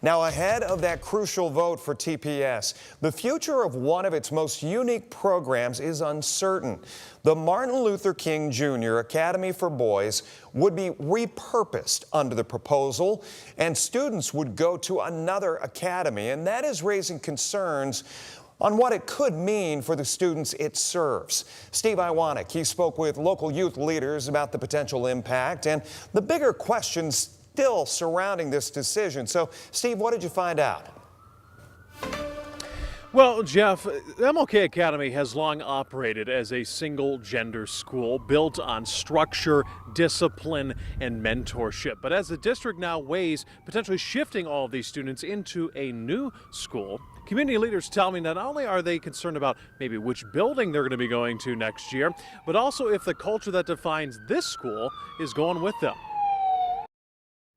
Now, ahead of that crucial vote for TPS, the future of one of its most unique programs is uncertain. The Martin Luther King Jr. Academy for Boys would be repurposed under the proposal, and students would go to another academy, and that is raising concerns on what it could mean for the students it serves. Steve Iwanek, he spoke with local youth leaders about the potential impact and the bigger questions still surrounding this decision. So, Steve, what did you find out? Well, Jeff, MLK Academy has long operated as a single-gender school built on structure, discipline, and mentorship. But as the district now weighs potentially shifting all of these students into a new school, community leaders tell me not only are they concerned about maybe which building they're going to be going to next year, but also if the culture that defines this school is going with them.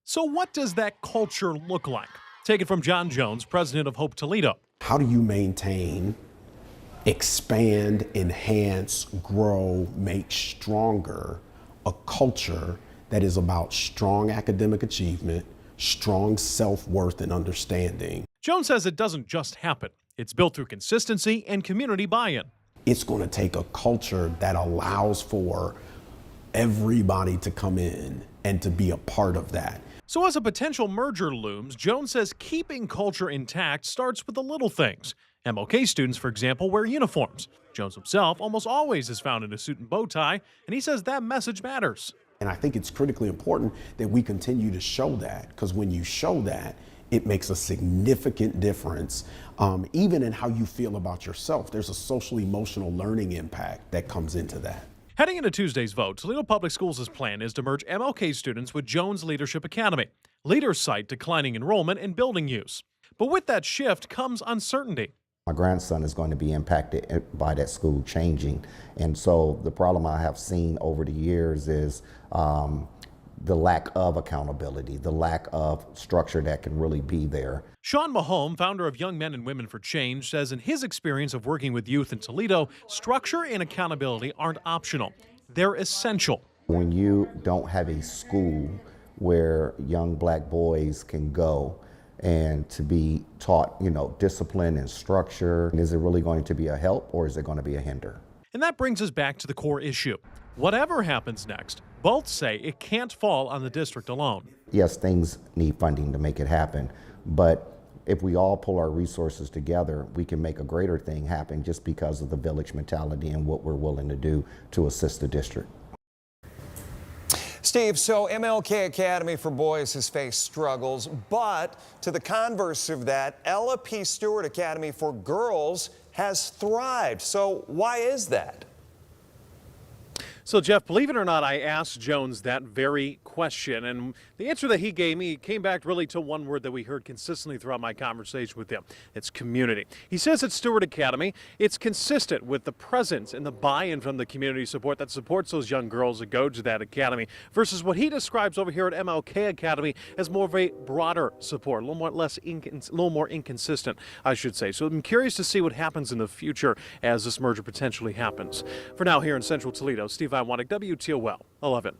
So what does that culture look like? Take it from John Jones, president of Hope Toledo. How do you maintain, expand, enhance, grow, make stronger a culture that is about strong academic achievement, strong self-worth and understanding? Jones says it doesn't just happen. It's built through consistency and community buy-in. It's going to take a culture that allows for everybody to come in and to be a part of that. So as a potential merger looms, Jones says keeping culture intact starts with the little things. MLK students, for example, wear uniforms. Jones himself almost always is found in a suit and bow tie, and he says that message matters. And I think it's critically important that we continue to show that, because when you show that, it makes a significant difference, even in how you feel about yourself. There's a social emotional learning impact that comes into that. Heading into Tuesday's vote, Toledo Public Schools' plan is to merge MLK students with Jones Leadership Academy. Leaders cite declining enrollment and building use. But with that shift comes uncertainty. My grandson is going to be impacted by that school changing. And so the problem I have seen over the years is the lack of accountability, the lack of structure that can really be there. Sean Mahome, founder of Young Men and Women for Change, says in his experience of working with youth in Toledo, structure and accountability aren't optional. They're essential. When you don't have a school where young black boys can go and to be taught, discipline and structure, is it really going to be a help or is it going to be a hinder? And that brings us back to the core issue. Whatever happens next, both say it can't fall on the district alone. Yes, things need funding to make it happen, but if we all pull our resources together, we can make a greater thing happen just because of the village mentality and what we're willing to do to assist the district. Steve, so MLK Academy for Boys has faced struggles, but to the converse of that, Ella P. Stewart Academy for Girls has thrived. So why is that? So, Jeff, believe it or not, I asked Jones that very question, and the answer that he gave me came back really to one word that we heard consistently throughout my conversation with him. It's community. He says at Stewart Academy, it's consistent with the presence and the buy-in from the community support that supports those young girls that go to that academy versus what he describes over here at MLK Academy as more of a broader support, a little more inconsistent, I should say. So I'm curious to see what happens in the future as this merger potentially happens. For now, here in Central Toledo, Steve Iwanek, WTOL 11.